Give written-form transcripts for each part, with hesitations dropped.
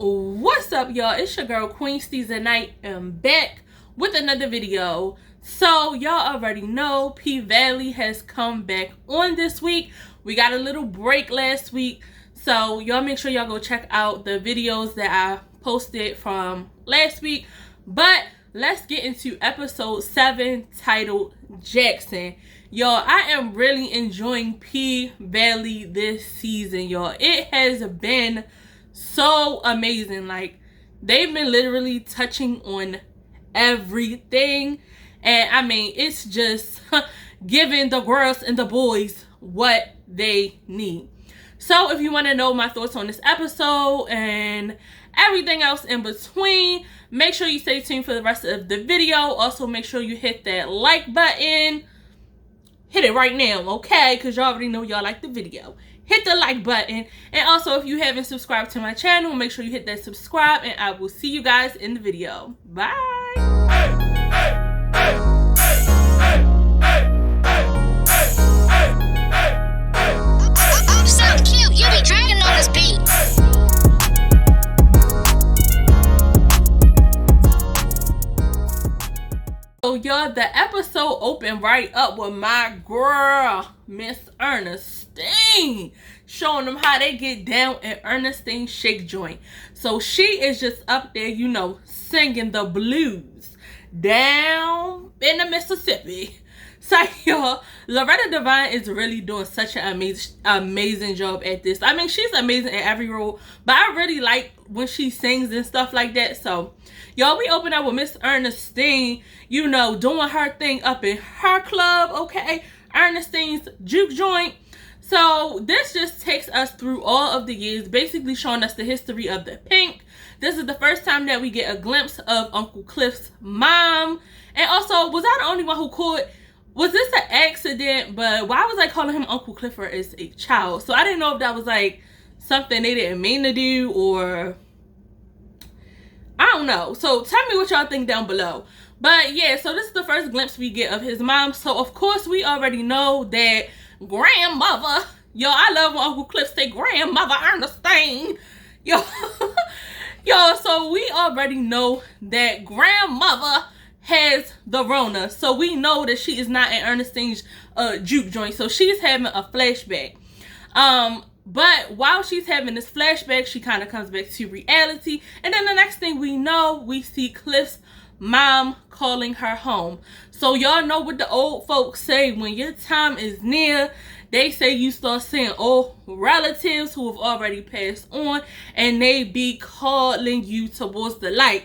What's up, y'all? It's your girl QueensteezTV, and I am back with another video. So y'all already know P Valley has come back on this week. We got a little break last week, so y'all make sure y'all go check out the videos that I posted from last week. But let's get into episode 7 titled Jackson. Y'all, I am really enjoying P Valley this season, y'all. It has been so amazing. Like, they've been literally touching on everything, and I mean, it's just giving the girls and the boys what they need. So if you want to know my thoughts on this episode and everything else in between, make sure you stay tuned for the rest of the video. Also, make sure you hit that like button. Hit it right now, okay? Because y'all already know y'all like the video. Hit the like button. And also, if you haven't subscribed to my channel, make sure you hit that subscribe. And I will see you guys in the video. Bye. I'm so cute. You be dragging on this beat. So y'all, the episode opened right up with my girl, Miss Ernestine, showing them how they get down at Ernestine Shake Joint. So she is just up there, you know, singing the blues down in the Mississippi. So y'all, Loretta Devine is really doing such an amazing job at this. I mean, she's amazing at every role, but I really like when she sings and stuff like that. So y'all, we open up with Miss Ernestine, you know, doing her thing up in her club, okay? Ernestine's juke joint. So this just takes us through all of the years, basically showing us the history of the Pink. This is the first time that we get a glimpse of Uncle Cliff's mom. And also, was I the only one who caught, was this an accident? But why was I calling him Uncle Clifford as a child? So I didn't know if that was like something they didn't mean to do, or I don't know. So tell me what y'all think down below. But yeah, so this is the first glimpse we get of his mom. So of course we already know that grandmother, yo, I love when Uncle Cliff say grandmother Ernestine. Yo, yo, so we already know that grandmother has the Rona. So we know that she is not at Ernestine's juke joint. So she's having a flashback. But while she's having this flashback, she kind of comes back to reality. And then the next thing we know, we see Cliff's mom calling her home. So y'all know what the old folks say, when your time is near, they say you start seeing old relatives who have already passed on, and they be calling you towards the light.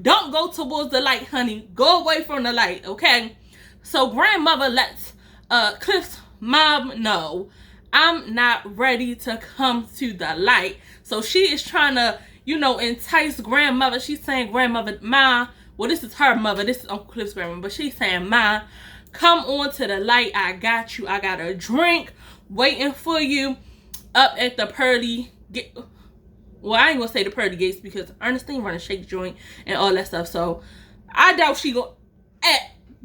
Don't go towards the light, honey. Go away from the light, okay? So grandmother lets Cliff's mom know, I'm not ready to come to the light. So she is trying to, you know, entice grandmother. She's saying, grandmother, ma, well, this is her mother. This is Uncle Cliff's grandmother. But she's saying, ma, come on to the light. I got you. I got a drink waiting for you up at the pearly gate. Well, I ain't going to say the pearly gates because Ernestine run a shake joint and all that stuff. So I doubt she go.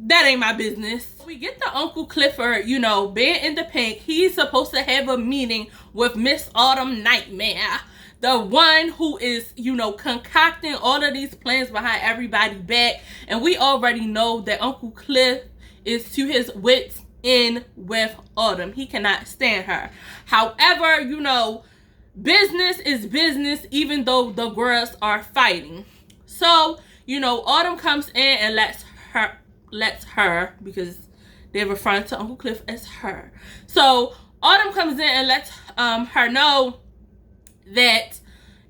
That ain't my business. We get the Uncle Clifford, you know, being in the Pink. He's supposed to have a meeting with Miss Autumn Nightmare, the one who is, you know, concocting all of these plans behind everybody's back. And we already know that Uncle Cliff is to his wits end with Autumn. He cannot stand her. However, you know, business is business, even though the girls are fighting. So, you know, Autumn comes in and lets her, because they're referring to Uncle Cliff as her. So Autumn comes in and lets her know that,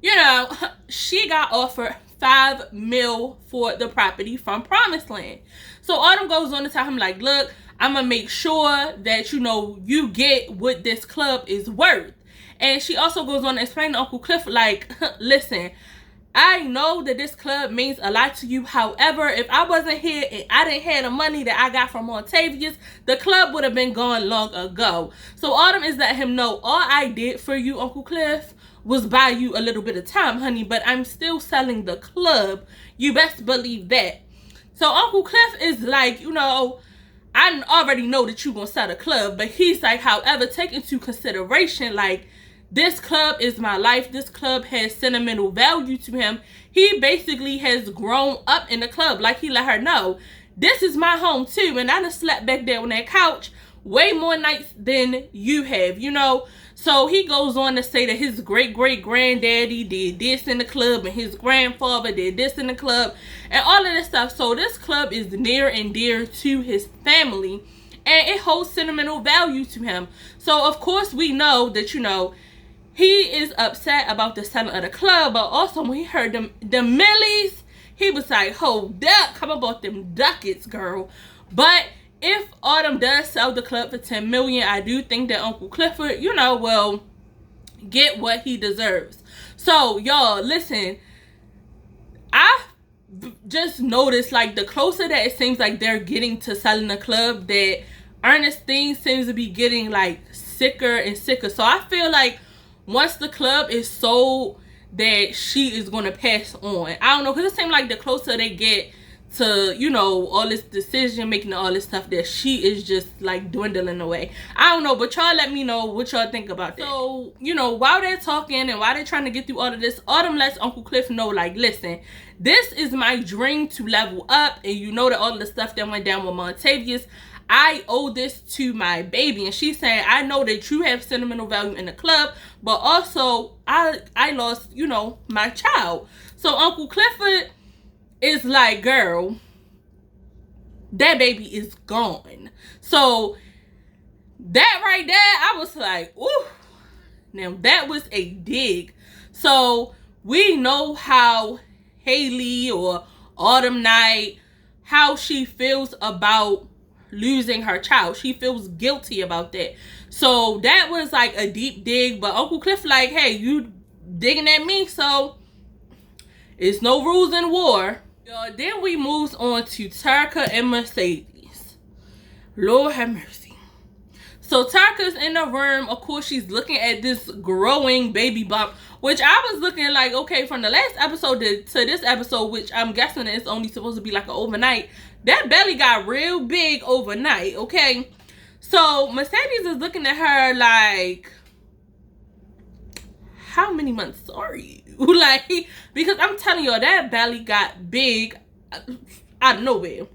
you know, she got offered $5 million for the property from Promised Land. So Autumn goes on to tell him, like, look, I'm gonna make sure that, you know, you get what this club is worth. And she also goes on to explain to Uncle Cliff, like, listen, I know that this club means a lot to you. However, if I wasn't here and I didn't have the money that I got from Montavious, the club would have been gone long ago. So Autumn is letting him know, all I did for you, Uncle Cliff, was buy you a little bit of time, honey, but I'm still selling the club. You best believe that. So Uncle Cliff is like, you know, I already know that you're going to sell the club, but he's like, however, take into consideration, like, this club is my life. This club has sentimental value to him. He basically has grown up in the club. Like, he let her know, this is my home too. And I done slept back there on that couch way more nights than you have, you know. So he goes on to say that his great-great-granddaddy did this in the club, and his grandfather did this in the club, and all of this stuff. So this club is near and dear to his family, and it holds sentimental value to him. So of course we know that, you know, he is upset about the selling of the club, but also when he heard the millies, he was like, hold up, come about them ducats, girl. But if Autumn does sell the club for $10 million, I do think that Uncle Clifford, you know, will get what he deserves. So, y'all, listen, I just noticed, like, the closer that it seems like they're getting to selling the club, that Ernestine seems to be getting, like, sicker and sicker. So I feel like once the club is sold, that she is going to pass on. I don't know, because it seems like the closer they get to, you know, all this decision making and all this stuff, that she is just like dwindling away. I don't know, but y'all let me know what y'all think about that. So, you know, while they're talking and while they're trying to get through all of this, Autumn lets Uncle Cliff know, like, listen, this is my dream to level up, and you know that all of the stuff that went down with Montavious, I owe this to my baby. And she's saying, I know that you have sentimental value in the club, but also I lost, you know, my child. So Uncle Clifford is like, girl, that baby is gone. So that right there, I was like, ooh, now that was a dig. So we know how Haley or Autumn Night, how she feels about losing her child. She feels guilty about that. So that was like a deep dig. But Uncle Cliff like, hey, you digging at me, so it's no rules in war. Then we moves on to Tarka and Mercedes. Lord have mercy. So Tarka's in the room. Of course, she's looking at this growing baby bump, which I was looking like, okay, from the last episode to this episode, which I'm guessing it's only supposed to be like an overnight, that belly got real big overnight, okay? So Mercedes is looking at her like, how many months are you? Like, because I'm telling y'all, that belly got big out of nowhere.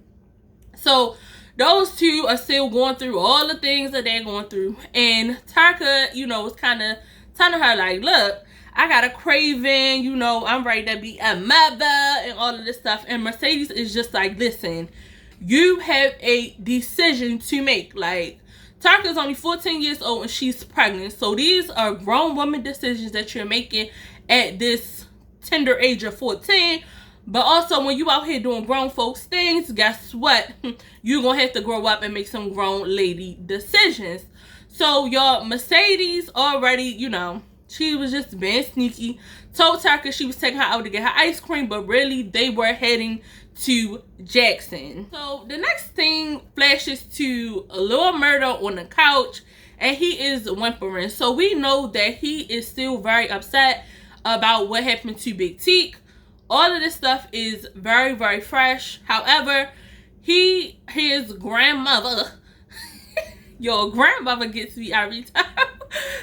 So those two are still going through all the things that they're going through. And Tarka, you know, was kind of telling her like, look, I got a craving, you know, I'm ready to be a mother and all of this stuff. And Mercedes is just like, listen, you have a decision to make. Like, Tarka's only 14 years old and she's pregnant. So these are grown woman decisions that you're making at this tender age of 14. But also, when you out here doing grown folks things, guess what? You're going to have to grow up and make some grown lady decisions. So, y'all, Mercedes already, you know, she was just being sneaky. Told Tarka she was taking her out to get her ice cream, but really, they were heading to Jackson. So, the next thing flashes to a little Murda on the couch, and he is whimpering. So, we know that he is still very upset about what happened to Big Teak. All of this stuff is very, very fresh. However, his grandmother, your grandmother gets me every time.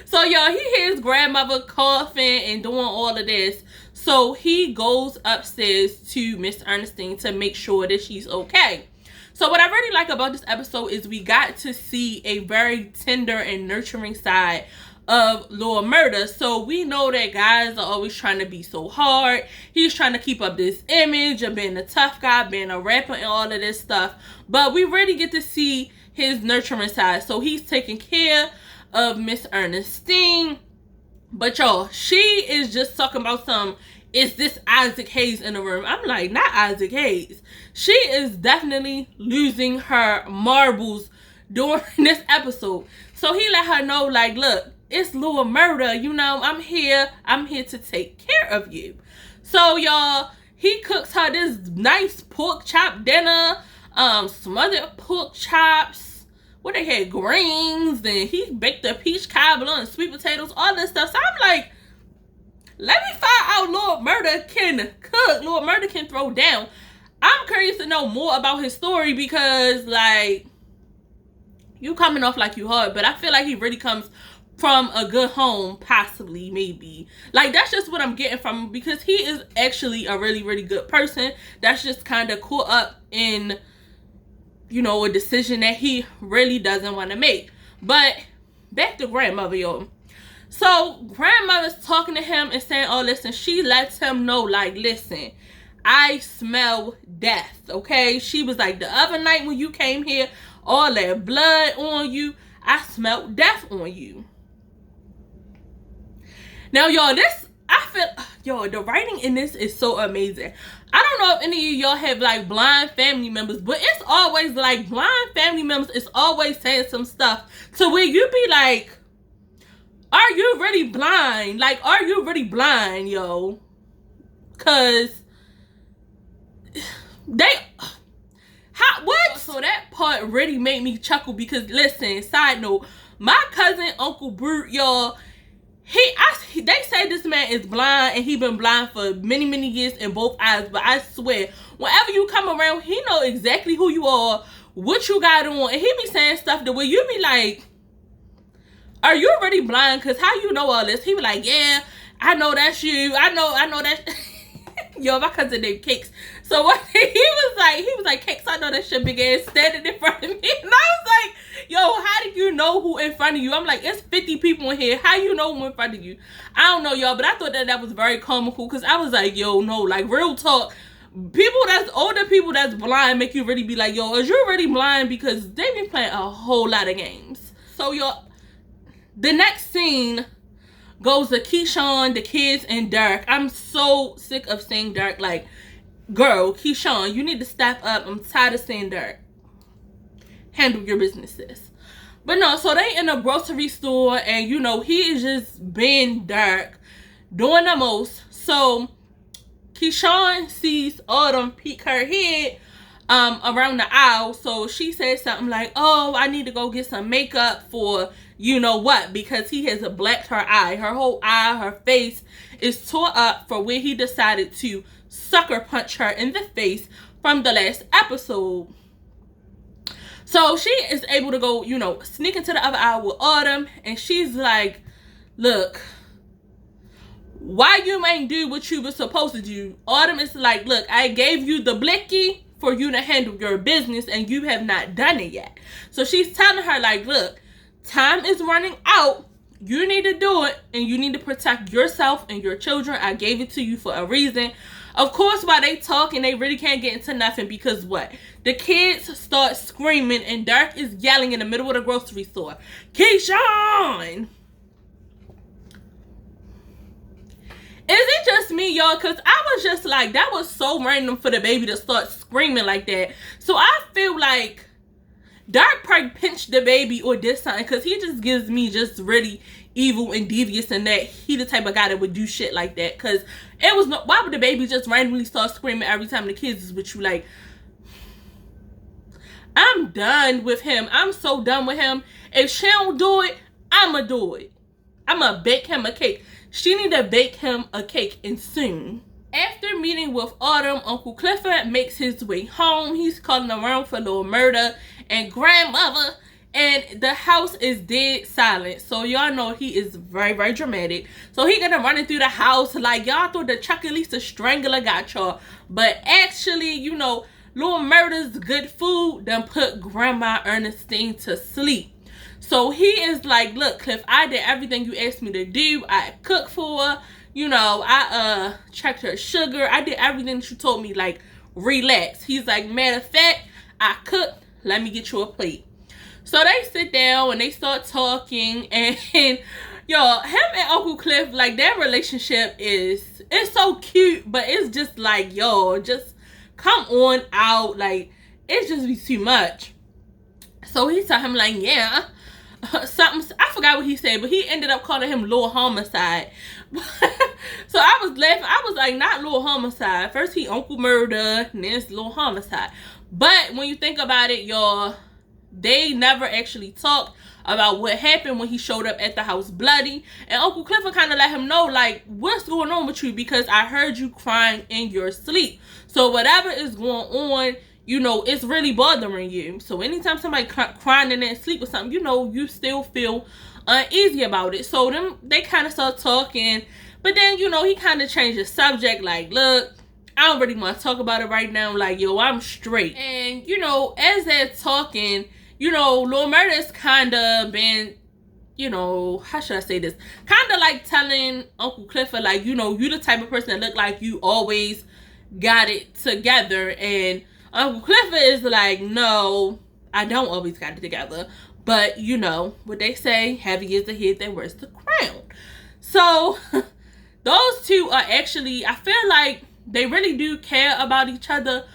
So, y'all, he hears grandmother coughing and doing all of this. So, he goes upstairs to Miss Ernestine to make sure that she's okay. So, what I really like about this episode is we got to see a very tender and nurturing side of Lord Murda. So we know that guys are always trying to be so hard. He's trying to keep up this image of being a tough guy, being a rapper and all of this stuff. But we really get to see his nurturing side. So he's taking care of Miss Ernestine. But y'all, she is just talking about some, is this Isaac Hayes in the room? I'm like, not Isaac Hayes. She is definitely losing her marbles during this episode. So he let her know, like, look, it's Lord Murda, you know, I'm here to take care of you. So, y'all, he cooks her this nice pork chop dinner, smothered pork chops, what they had, greens, and he baked a peach cobbler and sweet potatoes, all this stuff. So I'm like, let me find out Lord Murda can cook, Lord Murda can throw down. I'm curious to know more about his story because, like, you coming off like you hard, but I feel like he really comes from a good home, possibly, maybe. Like, that's just what I'm getting from him, because he is actually a really, really good person that's just kind of caught up in, you know, a decision that he really doesn't want to make. But back to grandmother, y'all. So grandmother's talking to him and saying, oh, listen, she lets him know, like, listen, I smell death, okay? She was like, the other night when you came here, all that blood on you, I smelled death on you. Now, y'all, the writing in this is so amazing. I don't know if any of y'all have, like, blind family members, but it's always, like, blind family members is always saying some stuff to where you be like, are you really blind? Like, are you really blind, yo? Because what? So that part really made me chuckle, because, listen, side note, my cousin, Uncle Brute, y'all, they say this man is blind, and he been blind for many, many years in both eyes, but I swear, whenever you come around, he know exactly who you are, what you got on, and he be saying stuff the way you be like, are you really blind? Because how you know all this? He be like, yeah, I know that's you. I know that. Yo, my cousin named Cakes. So what he was like, Cakes, I know that shit big ass standing in front of me. And I was like, yo, how do you know who in front of you? I'm like, it's 50 people in here. How you know who in front of you? I don't know, y'all, but I thought that was very comical, because I was like, yo, no, like, real talk. Older people that's blind make you really be like, yo, is you really blind? Because they be playing a whole lot of games. So, y'all, the next scene goes to Keyshawn, the kids, and Dirk. I'm so sick of seeing Dirk. Like, girl, Keyshawn, you need to step up. I'm tired of seeing Dirk. Handle your businesses. But no, so they in a grocery store, and, you know, he is just being Dirk, doing the most. So Keyshawn sees Autumn peek her head around the aisle. So she says something like, oh, I need to go get some makeup for you know what, because he has blacked her eye. Her whole eye, her face is tore up for where he decided to sucker punch her in the face from the last episode. So she is able to go, you know, sneak into the other aisle with Autumn, and she's like, look, why you ain't do what you were supposed to do? Autumn is like, look, I gave you the blicky for you to handle your business, and you have not done it yet. So she's telling her, like, look, time is running out. You need to do it, and you need to protect yourself and your children. I gave it to you for a reason. Of course, while they talking, they really can't get into nothing, because what? The kids start screaming, and Dirk is yelling in the middle of the grocery store, Keyshawn! Is it just me, y'all? Because I was just like, that was so random for the baby to start screaming like that. So I feel like Dirk probably pinched the baby or did something, because he just gives me just really evil and devious, and that he the type of guy that would do shit like that. Because it was no, why would the baby just randomly start screaming every time the kids is with you? Like, I'm done with him. I'm so done with him. If she don't do it, I'ma do it. I'ma bake him a cake. She need to bake him a cake, and soon. After meeting with Autumn, Uncle Clifford makes his way home. He's calling around for little Murda and grandmother, and the house is dead silent. So y'all know he is very, very dramatic. So he gonna running through the house like, y'all thought the Chuck E. Lisa strangler got y'all, but actually, you know, little Murda's good food done put Grandma Ernestine to sleep. So he is like, look, Cliff, I did everything you asked me to do. I cooked for her. You know, I checked her sugar. I did everything that you told me. Like, relax. He's like, matter of fact, I cooked. Let me get you a plate. So they sit down and they start talking. And y'all, him and Uncle Cliff, like, their relationship it's so cute. But it's just like, yo, just come on out. Like, it's just be too much. So he told him, like, yeah. Something, I forgot what he said, but he ended up calling him Lil Homicide. So I was laughing. I was like, not Lil Homicide. First he Uncle Murda, and then it's Lil Homicide. But when you think about it, y'all, they never actually talked about what happened when he showed up at the house bloody. And Uncle Clifford kind of let him know, like, what's going on with you? Because I heard you crying in your sleep. So whatever is going on, you know, it's really bothering you. So anytime somebody crying in their sleep or something, you know, you still feel uneasy about it. So they kind of start talking, but then, you know, he kind of changed the subject, like, look, I don't really want to talk about it right now. Like, yo, I'm straight. And, you know, as they're talking, you know, Lil Murda's kind of been, you know, how should I say this? Kind of like telling Uncle Clifford, like, you know, you the type of person that look like you always got it together. And Uncle Clifford is like, no, I don't always got it together. But, you know, what they say, heavy is the head that wears the crown. So, those two are actually, I feel like they really do care about each other.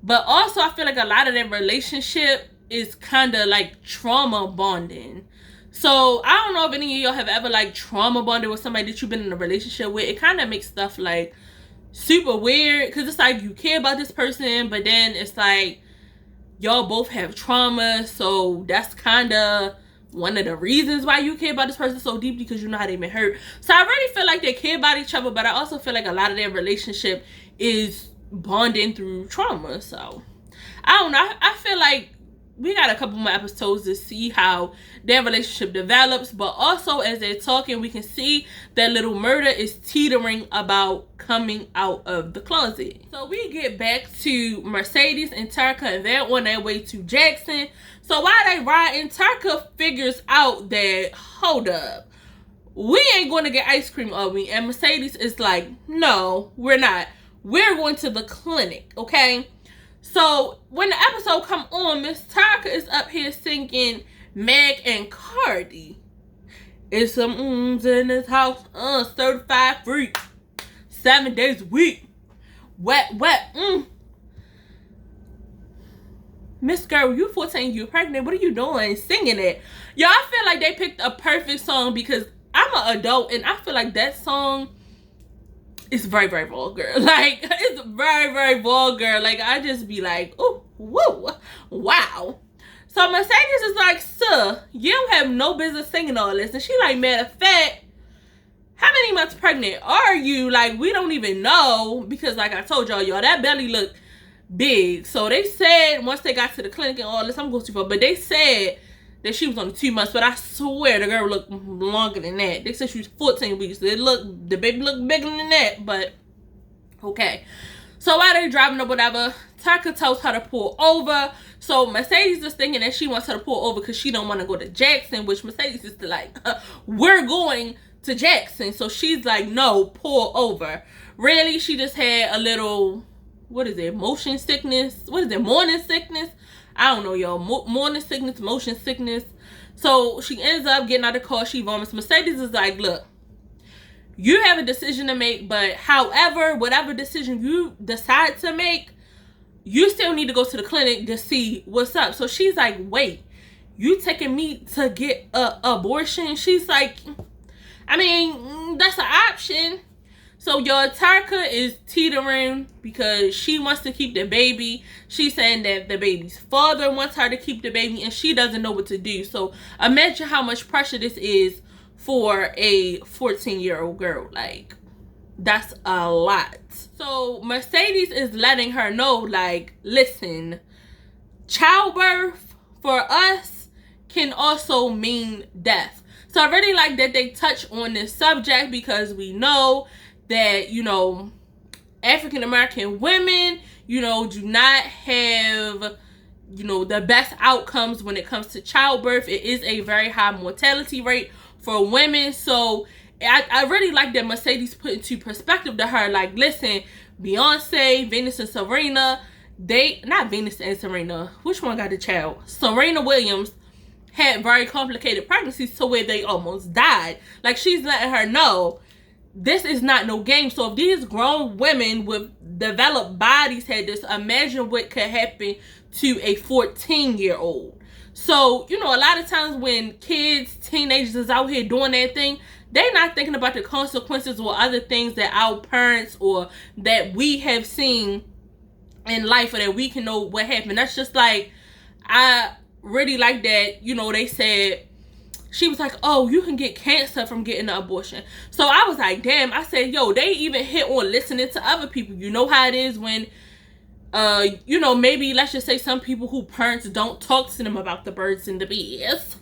But also, I feel like a lot of their relationship is kind of like trauma bonding. So, I don't know if any of y'all have ever like trauma bonded with somebody that you've been in a relationship with. It kind of makes stuff like super weird. Because it's like you care about this person, but then it's like y'all both have trauma. So, that's kind of one of the reasons why you care about this person so deeply, because you know how they've been hurt. So I really feel like they care about each other, but I also feel like a lot of their relationship is bonding through trauma. So I don't know. I feel like we got a couple more episodes to see how their relationship develops, but also as they're talking, we can see that little Murda is teetering about coming out of the closet. So we get back to Mercedes and Tarka, and they're on their way to Jackson. So while they riding, Tarka figures out that, hold up, we ain't going to get ice cream, are we? And Mercedes is like, no, we're not. We're going to the clinic, okay? So when the episode come on, Miss Tarka is up here singing Meg and Cardi. It's some in this house, certified freak, 7 days a week, wet, Miss Girl, you 14, you pregnant, what are you doing singing it? Y'all, I feel like they picked a perfect song, because I'm an adult and I feel like that song is very, very vulgar. Like, it's very, very vulgar. Like, I just be like, oh, whoa, wow. So Mercedes is like, sir, you don't have no business singing all this. And she like, matter of fact, how many months pregnant are you? Like, we don't even know, because like I told y'all, that belly looked big. So they said once they got to the clinic and all this, I'm going too far, but they said that she was only 2 months, but I swear the girl looked longer than that. They said she was 14 weeks. The baby looked bigger than that, but okay. So while they're driving or whatever, Tarka tells her to pull over. So Mercedes is thinking that she wants her to pull over because she don't want to go to Jackson, which Mercedes is like, we're going to Jackson. So she's like, no, pull over. Really, she just had a little, what is it, motion sickness? What is it, morning sickness? I don't know, y'all. Morning sickness, motion sickness. So she ends up getting out of the car. She vomits. Mercedes is like, look, you have a decision to make, but however, whatever decision you decide to make, you still need to go to the clinic to see what's up. So she's like, wait, you taking me to get an abortion? She's like, I mean, that's an option. So your Tarka is teetering because she wants to keep the baby. She's saying that the baby's father wants her to keep the baby and she doesn't know what to do. So imagine how much pressure this is for a 14-year-old girl. Like, that's a lot. So Mercedes is letting her know, like, listen, childbirth for us can also mean death. So I really like that they touch on this subject, because we know that, you know, African American women, you know, do not have, you know, the best outcomes when it comes to childbirth. It is a very high mortality rate for women. So I really like that Mercedes put into perspective to her, like, listen, Beyonce, Venus and Serena, not Venus and Serena, which one got the child? Serena Williams had very complicated pregnancies to where they almost died. Like, she's letting her know, this is not no game. So if these grown women with developed bodies had this, imagine what could happen to a 14-year-old. So, you know, a lot of times when kids, teenagers is out here doing their thing, they're not thinking about the consequences or other things that our parents or that we have seen in life, or that we can know what happened. That's just like, I really like that, you know, they said, she was like, oh, you can get cancer from getting an abortion. So I was like, damn. I said, yo, they even hit on listening to other people. You know how it is when you know, maybe let's just say some people who parents don't talk to them about the birds and the bees.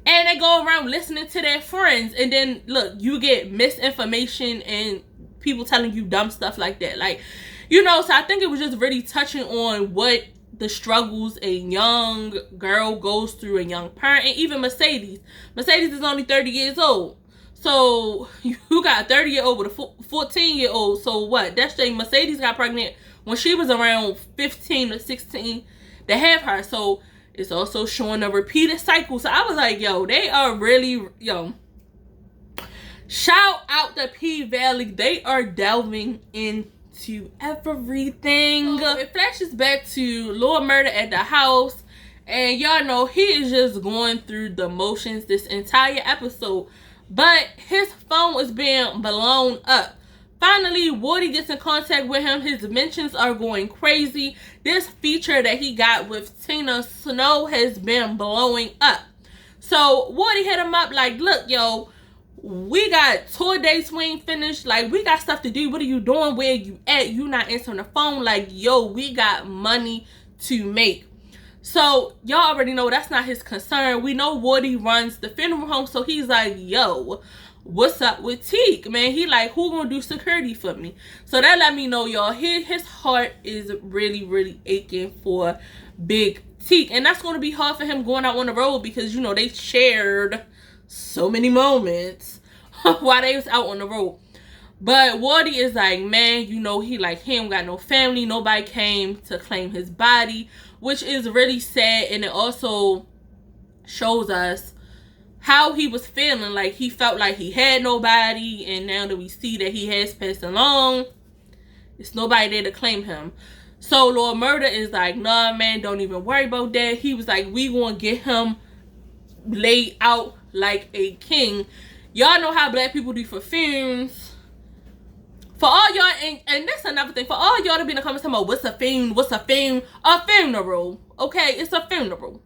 And they go around listening to their friends. And then, look, you get misinformation and people telling you dumb stuff like that. Like, you know, so I think it was just really touching on what the struggles a young girl goes through, a young parent, and even Mercedes. Mercedes is only 30 years old. So, you got a 30-year-old with a 14-year-old. So, what? That's saying Mercedes got pregnant when she was around 15 or 16 to have her. So, it's also showing a repeated cycle. So I was like, yo, they are really, yo, shout out to P-Valley. They are delving into everything. So it flashes back to Lord Murda at the house. And y'all know he is just going through the motions this entire episode. But his phone is being blown up. Finally, Woody gets in contact with him. His mentions are going crazy. This feature that he got with Tina Snow has been blowing up. So, Woody hit him up like, look, yo, we got tour dates we ain't finished. Like, we got stuff to do. What are you doing? Where you at? You not answering the phone. Like, yo, we got money to make. So, y'all already know that's not his concern. We know Woody runs the funeral home. So, he's like, yo, what's up with Teak, man? He like, who gonna do security for me? So that let me know, y'all, his heart is really, really aching for Big Teak. And that's gonna be hard for him going out on the road because, you know, they shared so many moments while they was out on the road. But Woody is like, man, you know, he ain't got no family. Nobody came to claim his body, which is really sad. And it also shows us how he was feeling. Like, he felt like he had nobody, and now that we see that he has passed along, it's nobody there to claim him. So Lord Murda is like, nah, man, don't even worry about that. He was like, we gonna get him laid out like a king. Y'all know how black people do for funerals. For all y'all, and that's another thing, for all y'all to be in the comments talking about what's a funeral, what's a funeral? A funeral, okay? It's a funeral.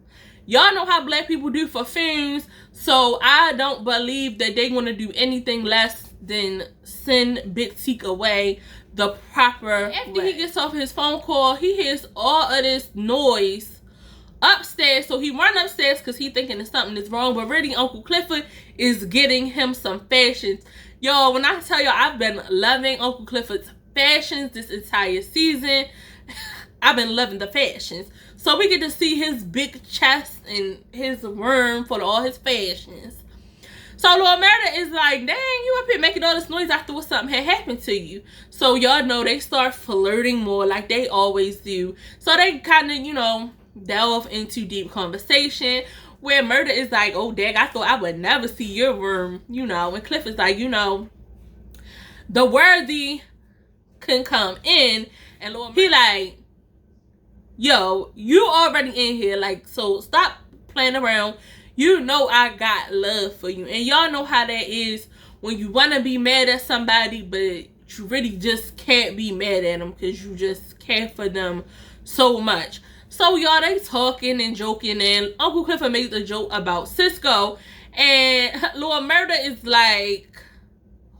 Y'all know how black people do for funerals, so I don't believe that they want to do anything less than send Big Teak away the proper way. After he gets off his phone call, he hears all of this noise upstairs, so he run upstairs because he thinking that something is wrong, but really Uncle Clifford is getting him some fashions. Yo, when I tell y'all, I've been loving Uncle Clifford's fashions this entire season. I've been loving the fashions. So we get to see his big chest and his room for all his fashions. So Lord Murda is like, dang, you up here making all this noise after what something had happened to you. So y'all know they start flirting more like they always do. So they kind of, you know, delve into deep conversation where Murda is like, oh, dang, I thought I would never see your room, you know. And Cliff is like, you know, the worthy can come in. And Lord Murda, he like, yo, you already in here, like, so stop playing around. You know I got love for you. And y'all know how that is when you want to be mad at somebody, but you really just can't be mad at them because you just care for them so much. So y'all, they talking and joking, and Uncle Clifford makes a joke about Cisco, and Lord Murda is like,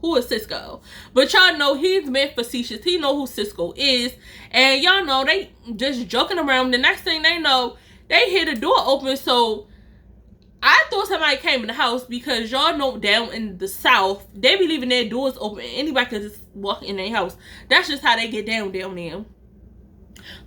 who is Cisco? But y'all know he's being facetious. He know who Cisco is. And y'all know they just joking around. The next thing they know, they hear the door open. So I thought somebody came in the house because y'all know down in the South, they be leaving their doors open. Anybody can just walk in their house. That's just how they get down there.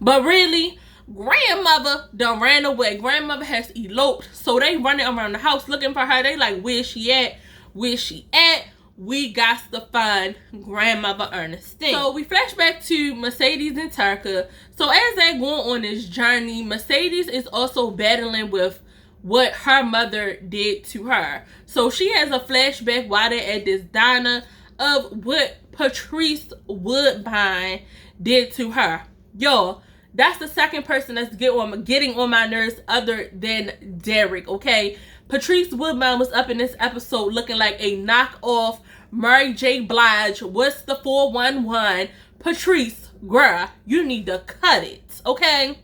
But really, grandmother done ran away. Grandmother has eloped. So they running around the house looking for her. They like, where's she at? Where's she at? We got to find grandmother Ernestine. So we flash back to Mercedes and Tarka. So as they go on this journey, Mercedes is also battling with what her mother did to her. So she has a flashback while they're at this diner of what Patrice Woodbine did to her. Yo, that's the second person that's getting on my nerves other than Derek, okay? Patrice Woodbine was up in this episode looking like a knockoff Mary J. Blige. What's the 411? Patrice, girl, you need to cut it, okay?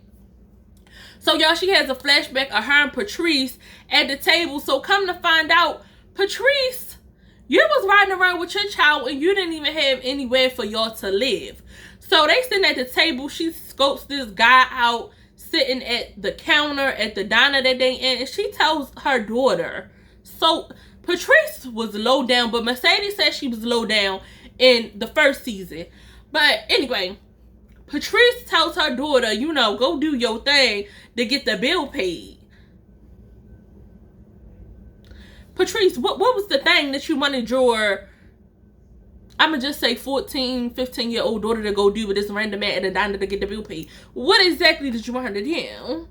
So, y'all, she has a flashback of her and Patrice at the table. So, come to find out, Patrice You was riding around with your child and you didn't even have anywhere for y'all to live. So they sitting at the table. She scopes this guy out sitting at the counter at the diner that they in, and she tells her daughter. So Patrice was low down, but Mercedes said she was low down in the first season. But anyway, Patrice tells her daughter, you know, go do your thing to get the bill paid. Patrice, what was the thing that you wanted your, I'ma just say 14, 15-year-old daughter to go do with this random man at a diner to get the bill paid? What exactly did you want her to do?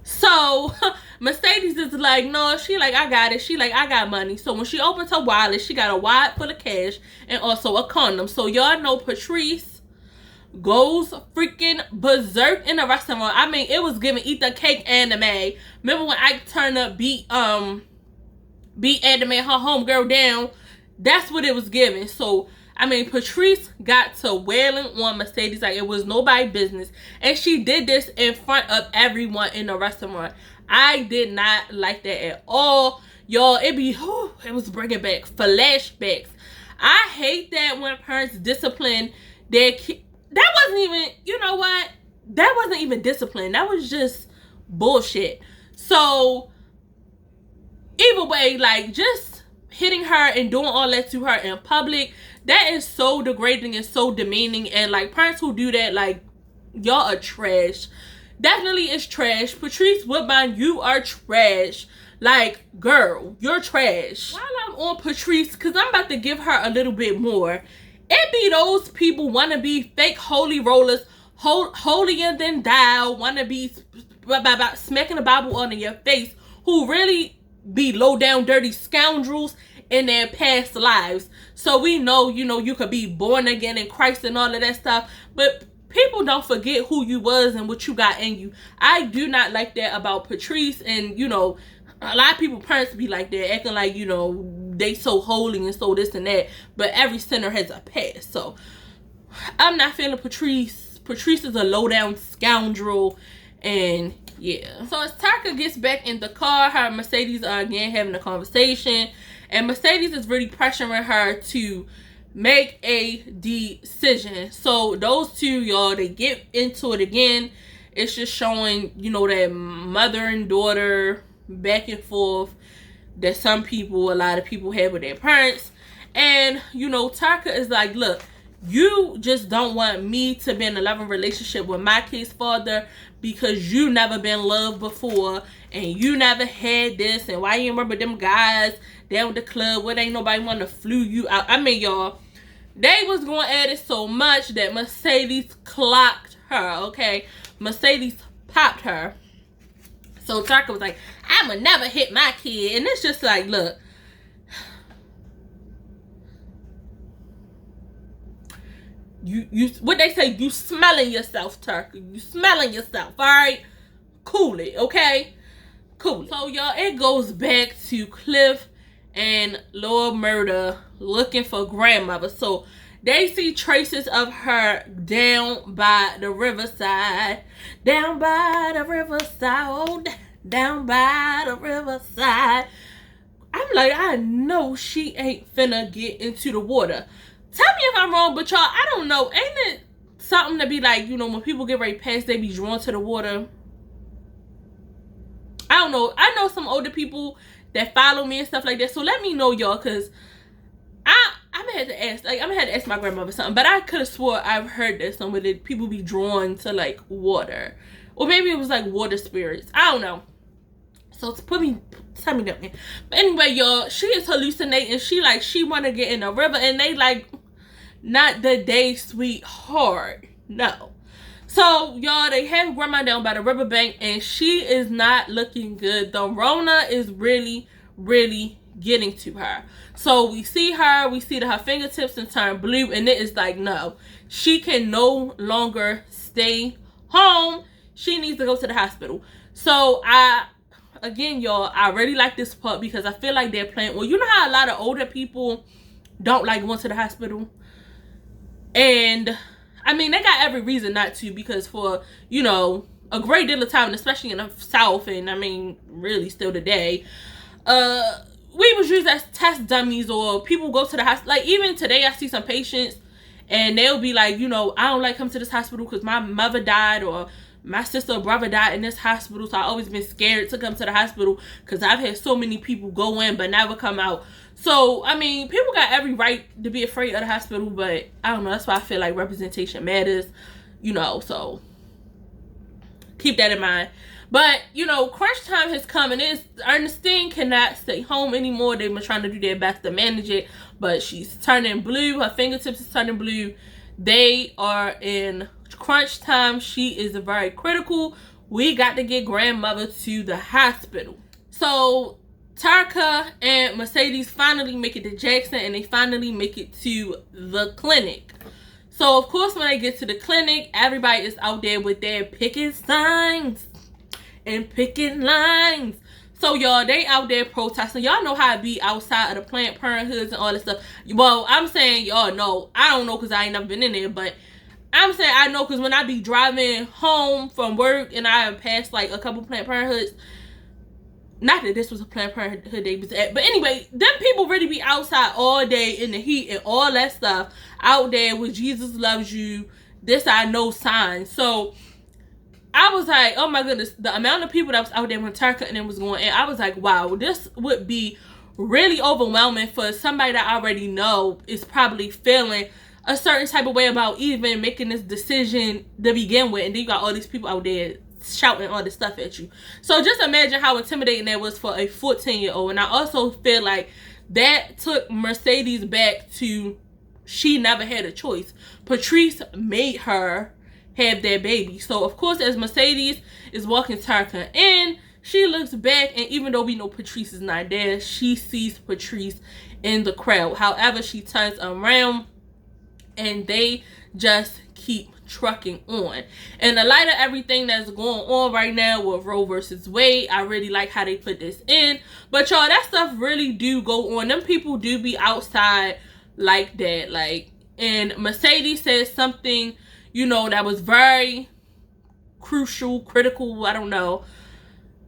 So Mercedes is like, no, she like, I got it. She like, I got money. So when she opens her wallet, she got a wallet full of cash and also a condom. So y'all know Patrice goes freaking berserk in the restaurant. I mean, it was giving eat the cake anime. Remember when Ike Turner beat anime her homegirl down? That's what it was giving. So I mean, Patrice got to wailing on Mercedes like it was nobody's business. And she did this in front of everyone in the restaurant. I did not like that at all. Y'all, it was bringing back flashbacks. I hate that when parents discipline their kids. That wasn't even, you know what? That wasn't even discipline. That was just bullshit. So, either way, like, just hitting her and doing all that to her in public, that is so degrading and so demeaning. And like, parents who do that, like, y'all are trash. Definitely is trash. Patrice Woodbine, you are trash. Like, girl, you're trash. While I'm on Patrice, because I'm about to give her a little bit more, it be those people want to be fake holy rollers, holier than thou, want to be smacking the Bible on your face, who really be low down dirty scoundrels in their past lives. So we know, you know, you could be born again in Christ and all of that stuff, but people don't forget who you was and what you got in you. I do not like that about Patrice. And, you know, a lot of people, parents be like that, acting like, you know, they so holy and so this and that. But every sinner has a past. So I'm not feeling Patrice. Patrice is a low down scoundrel. And yeah. So as Tarka gets back in the car, her and Mercedes are again having a conversation. And Mercedes is really pressuring her to make a decision. So those two, y'all, they get into it again. It's just showing, you know, that mother and daughter back and forth that a lot of people have with their parents. And, you know, Tarka is like, look, you just don't want me to be in a loving relationship with my kid's father because you never been loved before and you never had this. And why you remember them guys down at the club where ain't nobody want to flew you out? I mean, y'all, they was going at it so much that Mercedes clocked her, okay? Mercedes popped her. So Tarka was like, I'ma never hit my kid. And it's just like, look, you what they say, you smelling yourself, Tarka. You smelling yourself, all right? Cool it, okay? Cool it. So, y'all, it goes back to Cliff and Lord Murda looking for grandmother. So they see traces of her down by the riverside. Down by the riverside. Oh, down by the riverside. I'm like, I know she ain't finna get into the water. Tell me if I'm wrong, but y'all, I don't know. Ain't it something to be like, you know, when people get ready past, they be drawn to the water? I don't know. I know some older people that follow me and stuff like that. So let me know, y'all, because I'm gonna have to ask. Like, I'm gonna have to ask my grandmother something. But I could have swore I've heard that some of the people be drawn to like water, or maybe it was like water spirits. I don't know. So tell me that. But anyway, y'all, she is hallucinating. She want to get in the river, and they like, not the day, sweetheart. No. So, y'all, they have grandma down by the riverbank, and she is not looking good. The Rona is really, really getting to her. So, we see her. We see that her fingertips and turn blue, and it is like, no. She can no longer stay home. She needs to go to the hospital. So, again, y'all, I really like this part because I feel like they're playing. Well, you know how a lot of older people don't like going to the hospital? And I mean, they got every reason not to, because for, you know, a great deal of time, and especially in the South, and I mean, really still today, we was used as test dummies, or people go to the hospital. Like, even today, I see some patients, and they'll be like, you know, I don't like coming to this hospital because my mother died, or my sister or brother died in this hospital, so I always been scared to come to the hospital because I've had so many people go in but never come out. So, I mean, people got every right to be afraid of the hospital, but I don't know. That's why I feel like representation matters, you know, so keep that in mind. But, you know, crunch time has come, and Ernestine cannot stay home anymore. They've been trying to do their best to manage it, but she's turning blue. Her fingertips is turning blue. They are in crunch time. She is very critical. We got to get grandmother to the hospital. So Tarka and Mercedes finally make it to Jackson, and they finally make it to the clinic. So of course, when they get to the clinic, everybody is out there with their picket signs and picket lines. So y'all, they out there protesting. Y'all know how it be outside of the Planned Parenthoods and all this stuff. Well, I'm saying y'all know. I don't know because I ain't never been in there, but I'm saying I know because when I be driving home from work and I have passed like a couple Planned Parenthoods, not that this was a Planned Parenthood day, but anyway, them people really be outside all day in the heat and all that stuff, out there with Jesus loves you, this I know signs. So I was like, oh my goodness, the amount of people that was out there when Tarka and them was going in, I was like, wow, this would be really overwhelming for somebody that I already know is probably feeling a certain type of way about even making this decision to begin with. And then you got all these people out there shouting all this stuff at you. So just imagine how intimidating that was for a 14-year-old. And I also feel like that took Mercedes back to, she never had a choice. Patrice made her have their baby. So of course, as Mercedes is walking Tarka in, she looks back, and even though we know Patrice is not there, she sees Patrice in the crowd. However, she turns around and they just keep trucking on. And in light of everything that's going on right now with Roe versus Wade, I really like how they put this in. But y'all, that stuff really do go on. Them people do be outside like that. Like, and Mercedes says something, you know, that was very crucial, critical, I don't know.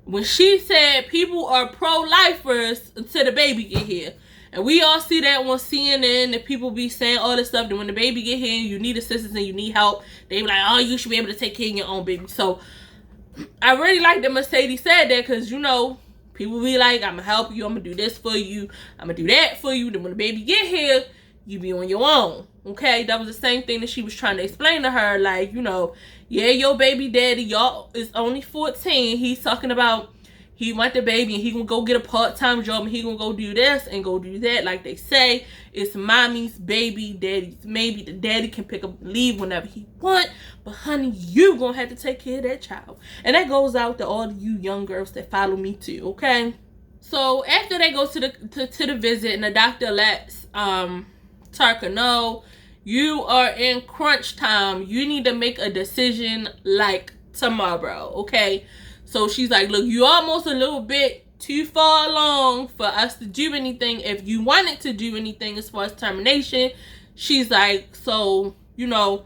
When she said people are pro-lifers until the baby get here. And we all see that on CNN, and people be saying all this stuff, that when the baby get here, you need assistance and you need help. They be like, oh, you should be able to take care of your own baby. So I really like that Mercedes said that, because, you know, people be like, I'm going to help you, I'm going to do this for you, I'm going to do that for you. Then when the baby get here, you be on your own. Okay, that was the same thing that she was trying to explain to her. Like, you know, yeah, your baby daddy, y'all is only 14. He's talking about he want the baby and he gonna go get a part-time job and he gonna go do this and go do that. Like they say, it's mommy's baby, daddy's maybe. The daddy can pick up and leave whenever he want. But honey, you gonna have to take care of that child. And that goes out to all you young girls that follow me too, okay? So after they go to the visit, and the doctor lets Tarka know, you are in crunch time. You need to make a decision like tomorrow, okay? So she's like, look, you almost a little bit too far along for us to do anything. If you wanted to do anything as far as termination, she's like, so, you know,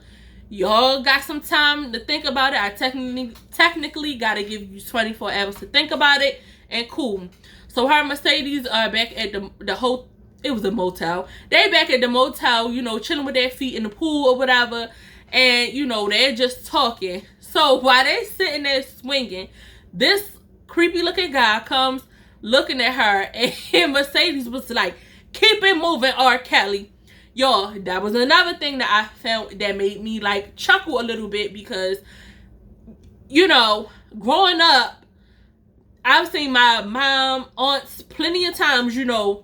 y'all got some time to think about it. I technically got to give you 24 hours to think about it, and cool. So her and Mercedes are back at the whole, it was a motel. They back at the motel, you know, chilling with their feet in the pool or whatever. And, you know, they're just talking. So while they sitting there swinging, this creepy looking guy comes looking at her. And Mercedes was like, keep it moving, R. Kelly. Y'all, that was another thing that I found that made me like chuckle a little bit. Because, you know, growing up, I've seen my mom, aunts plenty of times, you know,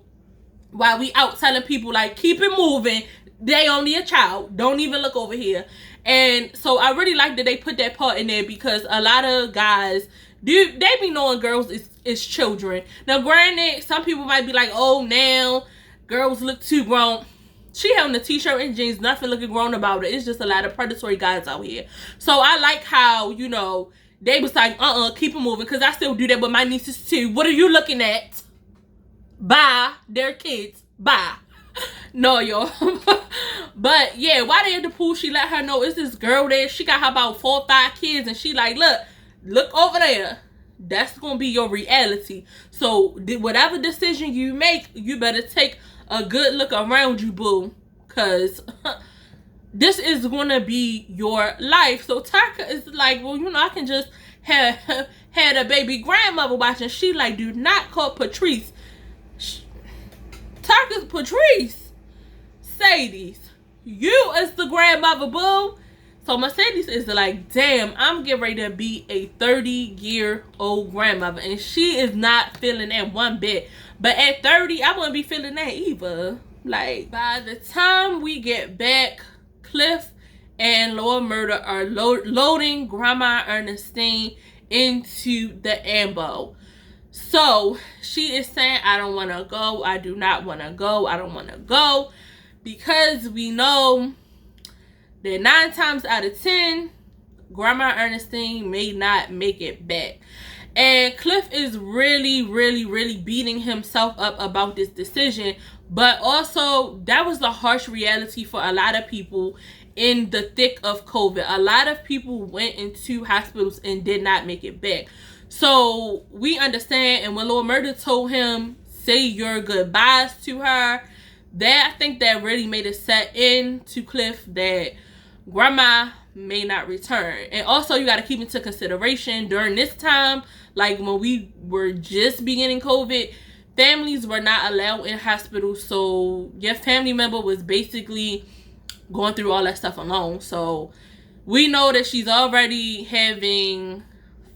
while we out telling people like, keep it moving, they only a child, don't even look over here. And so I really like that they put that part in there, because a lot of guys they be knowing girls is children. Now granted, some people might be like, oh, now girls look too grown. She having a t-shirt and jeans, nothing looking grown about it. It's just a lot of predatory guys out here. So I like how, you know, they was like, keep it moving, because I still do that with my nieces too. What are you looking at? Bye. They're kids. Bye. No, y'all. But yeah, while they at the pool, she let her know it's this girl there. She got her about 4 or 5 kids, and she like, look, look over there. That's gonna be your reality. So whatever decision you make, you better take a good look around you, boo, because this is gonna be your life. So Tarka is like, well, you know, I can just have had a baby grandmother watching. She like, do not call Patrice. Tarka's Patrice. Mercedes, you is the grandmother, boo. So Mercedes is like, damn, I'm getting ready to be a 30-year-old grandmother. And she is not feeling that one bit. But at 30, I wouldn't be feeling that either. Like, by the time we get back, Cliff and Lord Murda are loading Grandma Ernestine into the ambo. So she is saying, I don't want to go. I do not want to go. I don't want to go. Because we know that 9 times out of 10, Grandma Ernestine may not make it back. And Cliff is really, really, really beating himself up about this decision. But also, that was the harsh reality for a lot of people in the thick of COVID. A lot of people went into hospitals and did not make it back. So we understand. And when Lord Murda told him, say your goodbyes to her, that I think that really made it set in to Cliff that Grandma may not return. And also, you got to keep into consideration during this time, like when we were just beginning COVID, families were not allowed in hospitals. So your family member was basically going through all that stuff alone. So we know that she's already having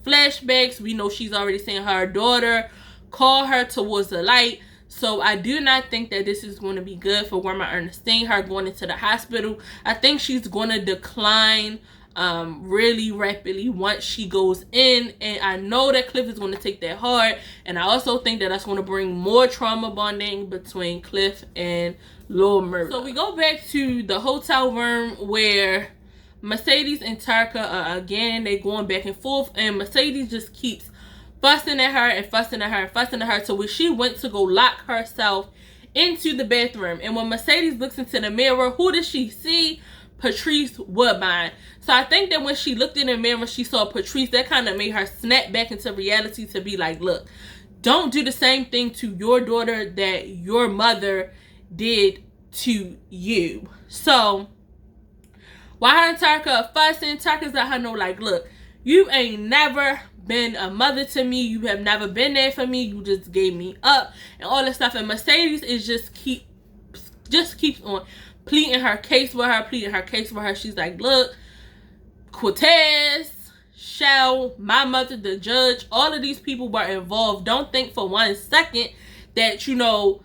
flashbacks. We know she's already seeing her daughter call her towards the light. So I do not think that this is going to be good for Grandma Ernestine, her going into the hospital. I think she's going to decline really rapidly once she goes in. And I know that Cliff is going to take that hard. And I also think that that's going to bring more trauma bonding between Cliff and Lord Murda. So we go back to the hotel room where Mercedes and Tarka are again. They going back and forth. And Mercedes just keeps fussing at her and fussing at her and fussing at her. So when she went to go lock herself into the bathroom, and when Mercedes looks into the mirror, who does she see? Patrice Woodbine. So I think that when she looked in the mirror, she saw Patrice. That kind of made her snap back into reality to be like, look, don't do the same thing to your daughter that your mother did to you. So while her and Tarka are fussing, Tarka's let her know, like, look, you ain't never been a mother to me. You have never been there for me. You just gave me up and all that stuff. And Mercedes is just keeps on pleading her case with her. She's like, look, Cortez, Shell, my mother, the judge, all of these people were involved. Don't think for 1 second that, you know,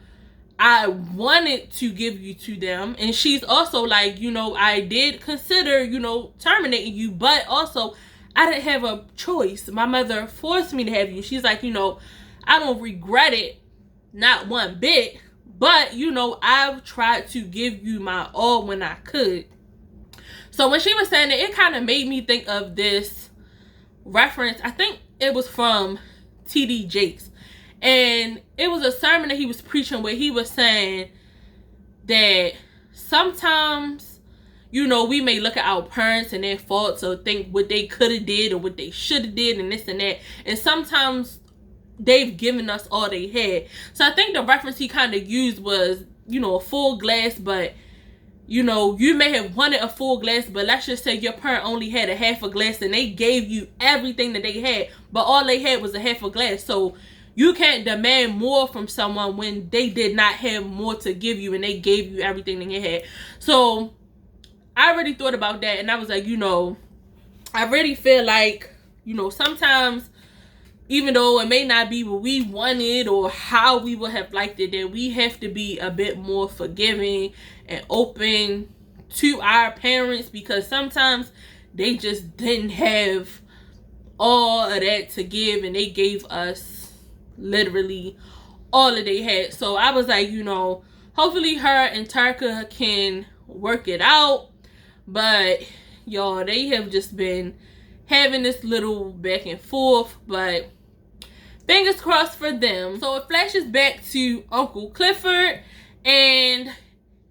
I wanted to give you to them. And she's also like, you know, I did consider, you know, terminating you, but also I didn't have a choice. My mother forced me to have you. She's like, you know, I don't regret it, not one bit. But, you know, I've tried to give you my all when I could. So when she was saying it, it kind of made me think of this reference. I think it was from T.D. Jakes. And it was a sermon that he was preaching where he was saying that sometimes, you know, we may look at our parents and their faults or think what they could have did or what they should have did and this and that. And sometimes they've given us all they had. So I think the reference he kind of used was, you know, a full glass, but, you know, you may have wanted a full glass, but let's just say your parent only had a half a glass and they gave you everything that they had, but all they had was a half a glass. So you can't demand more from someone when they did not have more to give you and they gave you everything that they had. So I really thought about that, and I was like, you know, I really feel like, you know, sometimes even though it may not be what we wanted or how we would have liked it, that we have to be a bit more forgiving and open to our parents, because sometimes they just didn't have all of that to give and they gave us literally all that they had. So I was like, you know, hopefully her and Tarka can work it out. But y'all, they have just been having this little back and forth, but fingers crossed for them. So it flashes back to Uncle Clifford, and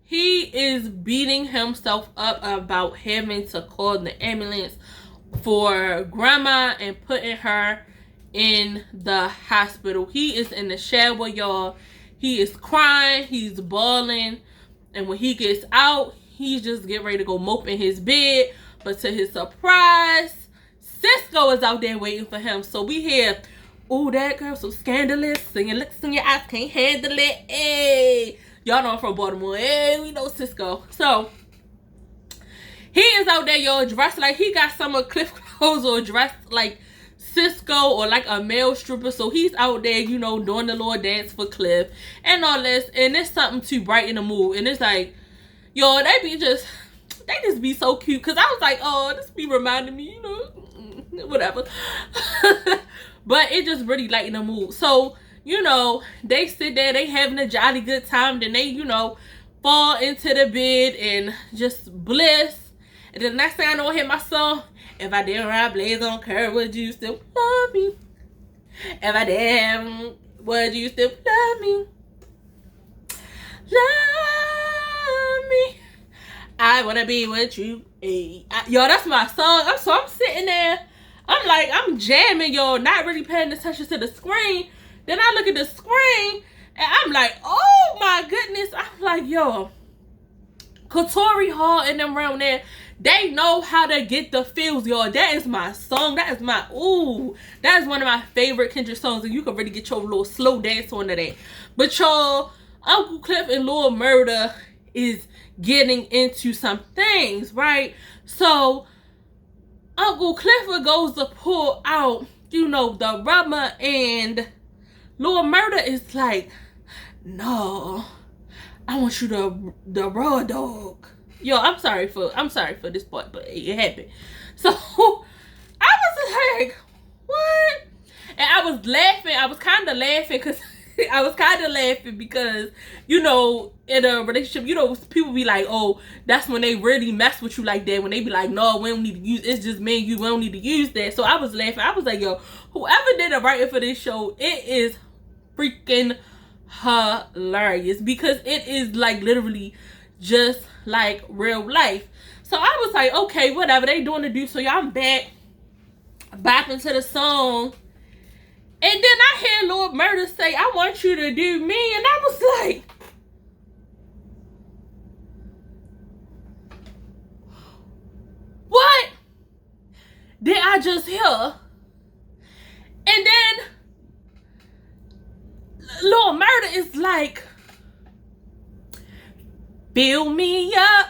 he is beating himself up about having to call the ambulance for grandma and putting her in the hospital. He is in the shower, y'all. He is crying, he's bawling, and when he gets out, he's just getting ready to go mope in his bed. But to his surprise, Cisco is out there waiting for him. So we hear, "Oh, that girl so scandalous, singing looks in your eyes, can't handle it." Hey, y'all know I'm from Baltimore. Hey, we know Cisco. So he is out there, y'all, dressed like he got some of Cliff clothes or dressed like Cisco or like a male stripper. So he's out there, you know, doing the little dance for Cliff and all this. And it's something to brighten the mood. And it's like, yo, they just be so cute. Cause I was like, oh, this be reminding me, you know, whatever. But it just really lighten the mood. So, you know, they sit there, they having a jolly good time. Then they, you know, fall into the bed and just bliss. And the next thing I know, I hear my song. If I didn't ride blaze on curve, would you still love me? If I didn't, would you still love me? Love me. I wanna be with you. Hey. Yo, that's my song. I'm sitting there. I'm like, I'm jamming, yo, not really paying attention to the screen. Then I look at the screen and I'm like, oh my goodness. I'm like, yo, Katori Hall and them around there, they know how to get the feels, y'all. That is my song. That is my, ooh, that is one of my favorite Kendrick songs. And you can really get your little slow dance onto that. But y'all, Uncle Cliff and Lil Murda is getting into some things, right? So Uncle Clifford goes to pull out, you know, the rubber, and Lil Murda is like, no, I want you the raw dog. Yo, I'm sorry for this part, but it happened. So I was like, what? And I was laughing. I was kind of laughing because you know, in a relationship, you know, people be like, oh, that's when they really mess with you like that. When they be like, no, we don't need to use, it's just me and you, we don't need to use that. So I was laughing. I was like, yo, whoever did the writing for this show, it is freaking hilarious, because it is like literally just like real life. So I was like, okay, whatever they doing to do. So y'all, I'm back bopping to the song. And then I hear Lord Murda say, I want you to do me. And I was like, what did I just hear? And then Lord Murda is like, fill me up.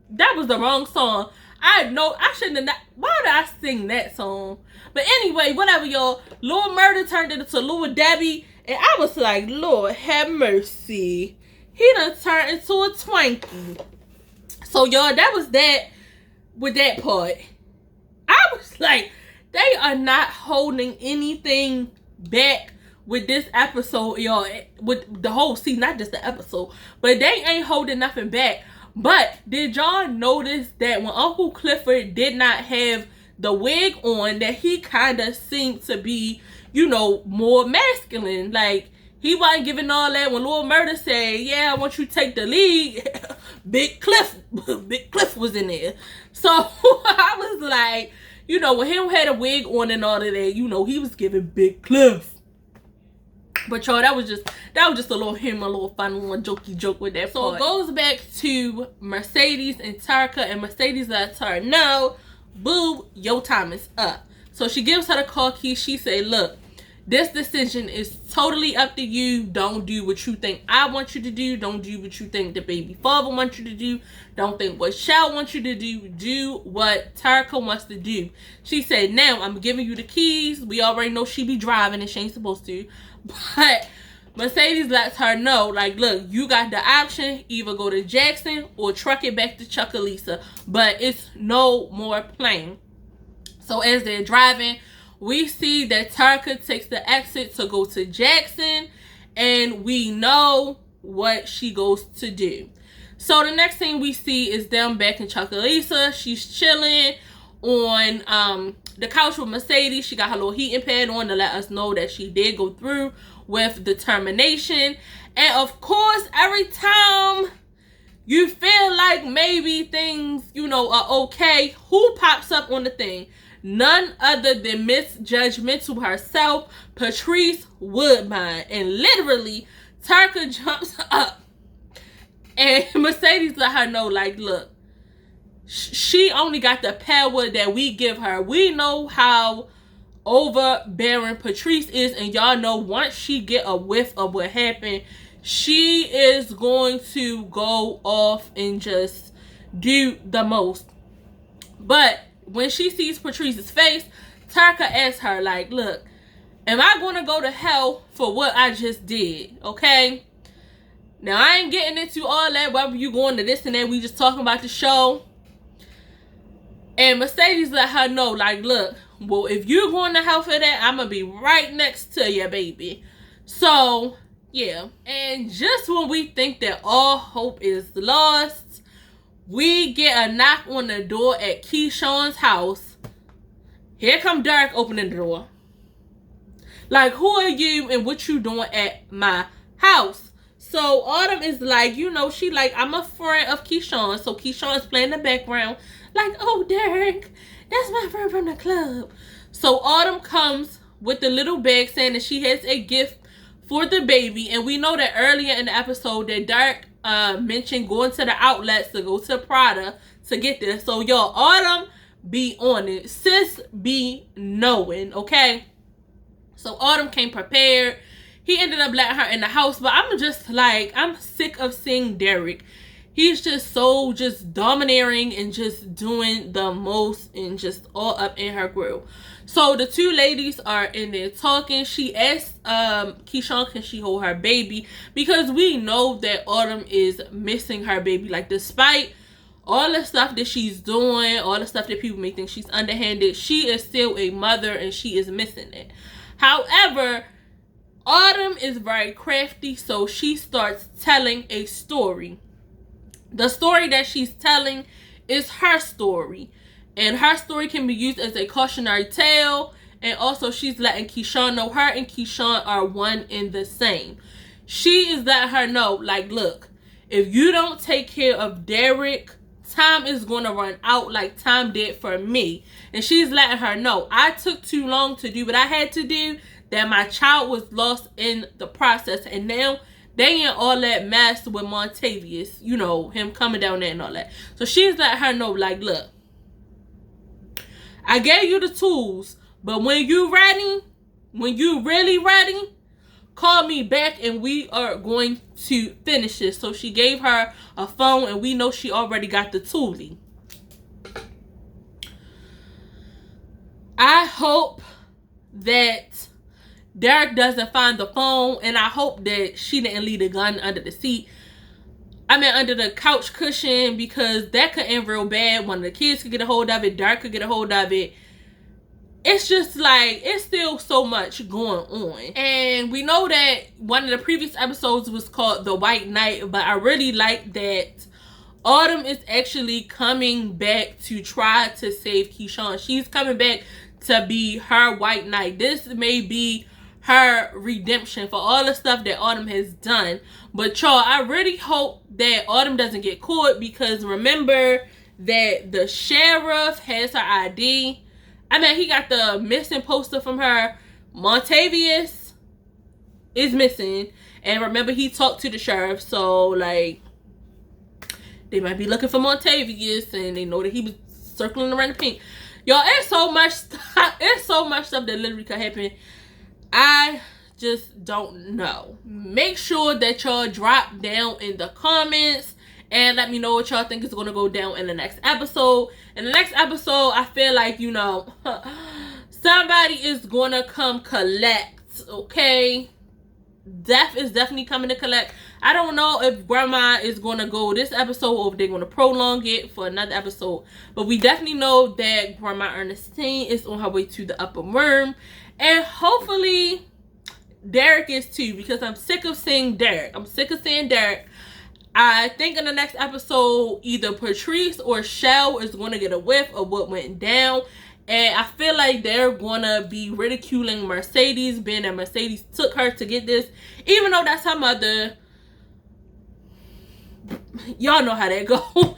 That was the wrong song. I know I shouldn't have. Why did I sing that song? But anyway, whatever, y'all. Lord Murda turned it into Lil Debbie, and I was like, Lord have mercy. He done turned into a Twinkie. So y'all, that was that with that part. I was like, they are not holding anything back with this episode, y'all. With the whole season, not just the episode, but they ain't holding nothing back. But did y'all notice that when Uncle Clifford did not have the wig on, that he kind of seemed to be, you know, more masculine? Like, he wasn't giving all that. When Lil Murda said, yeah, I want you to take the lead, Big Cliff was in there. So I was like, you know, when him had a wig on and all of that, you know, he was giving Big Cliff. But y'all, that was just a little humor, a little fun, little jokey joke with that. So it goes back to Mercedes and Tarka, and Mercedes lets her know, boo, your time is up. So she gives her the car key. She say, look, this decision is totally up to you. Don't do what you think I want you to do. Don't do what you think the baby father wants you to do. Don't think what Shell wants you to do. Do what Tarka wants to do. She said, now I'm giving you the keys. We already know she be driving and she ain't supposed to. But Mercedes lets her know, like, look, you got the option, either go to Jackson or truck it back to Chuckalisa, but it's no more playing. So as they're driving, we see that Tarka takes the exit to go to Jackson, and we know what she goes to do. So the next thing we see is them back in Chuckalisa. She's chilling on the couch with Mercedes. She got her little heating pad on to let us know that she did go through with the termination. And of course, every time you feel like maybe things, are okay, who pops up on the thing? None other than Miss Judgmental herself, Patrice Woodbine. And literally, Tarka jumps up and Mercedes let her know, like, look, she only got the power that we give her. We know how overbearing Patrice is, and y'all know once she get a whiff of what happened, she is going to go off and just do the most. But when she sees Patrice's face, Tarka asks her, like, look, am I going to go to hell for what I just did? Okay? Now, I ain't getting into all that, whether you going to this and that. We just talking about the show. And Mercedes let her know, like, look, well, if you're going to hell for that, I'm going to be right next to you, baby. So, yeah. And just when we think that all hope is lost, we get a knock on the door at Keyshawn's house. Here come Derek opening the door. Like, who are you and what you doing at my house? So Autumn is like, she like, I'm a friend of Keyshawn. So Keyshawn is playing in the background. Like, oh, Derek, that's my friend from the club. So Autumn comes with the little bag saying that she has a gift for the baby. And we know that earlier in the episode that Derek mentioned going to the outlets to go to Prada to get this. So y'all, Autumn be on it. Sis be knowing, okay? So Autumn came prepared. He ended up letting her in the house. But I'm just like, I'm sick of seeing Derek. He's just so domineering and just doing the most and just all up in her grill. So the two ladies are in there talking. She asked Keyshawn, can she hold her baby? Because we know that Autumn is missing her baby. Like, despite all the stuff that she's doing, all the stuff that people may think she's underhanded, she is still a mother and she is missing it. However, Autumn is very crafty, so she starts telling a story. The story that she's telling is her story. And her story can be used as a cautionary tale. And also she's letting Keyshawn know her and Keyshawn are one and the same. She is letting her know, like, look, if you don't take care of Derek, time is going to run out like time did for me. And she's letting her know, I took too long to do what I had to do, that my child was lost in the process. And now they ain't all that mess with Montavious, him coming down there and all that. So she's letting her know, like, look, I gave you the tools, but when you ready, when you really ready, call me back and we are going to finish this. So she gave her a phone and we know she already got the toolie. I hope that Derek doesn't find the phone, and I hope that she didn't leave the gun under the seat. Under the couch cushion, because that could end real bad. One of the kids could get a hold of it. Derek could get a hold of it. It's just like, it's still so much going on. And we know that one of the previous episodes was called The White Knight, but I really like that Autumn is actually coming back to try to save Keyshawn. She's coming back to be her White Knight. This may be her redemption for all the stuff that Autumn has done. But y'all, I really hope that Autumn doesn't get caught, because remember that the sheriff has her ID. He got the missing poster from her. Montavious is missing. And remember, he talked to the sheriff. So, like, they might be looking for Montavious, and they know that he was circling around the pink. Y'all, it's so much stuff. It's so much stuff that literally could happen. I just don't know. Make sure that y'all drop down in the comments and let me know what y'all think is going to go down in the next episode. In the next episode, I feel like, somebody is going to come collect, okay? Death is definitely coming to collect. I don't know if Grandma is going to go this episode or if they're going to prolong it for another episode. But we definitely know that Grandma Ernestine is on her way to the upper room. And hopefully Derek is too, because I'm sick of seeing Derek. I think in the next episode, either Patrice or Shell is going to get a whiff of what went down. And I feel like they're going to be ridiculing Mercedes, being that Mercedes took her to get this. Even though that's her mother. Y'all know how that go.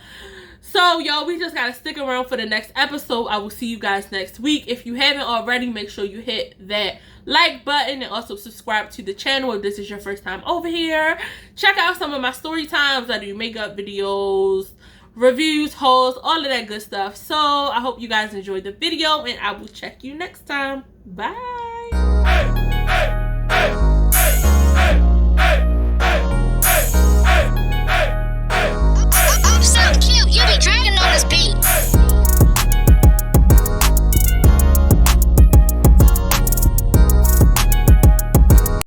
So, y'all, we just gotta stick around for the next episode. I will see you guys next week. If you haven't already, make sure you hit that like button and also subscribe to the channel if this is your first time over here. Check out some of my story times. I do makeup videos, reviews, hauls, all of that good stuff. So, I hope you guys enjoyed the video, and I will check you next time. Bye.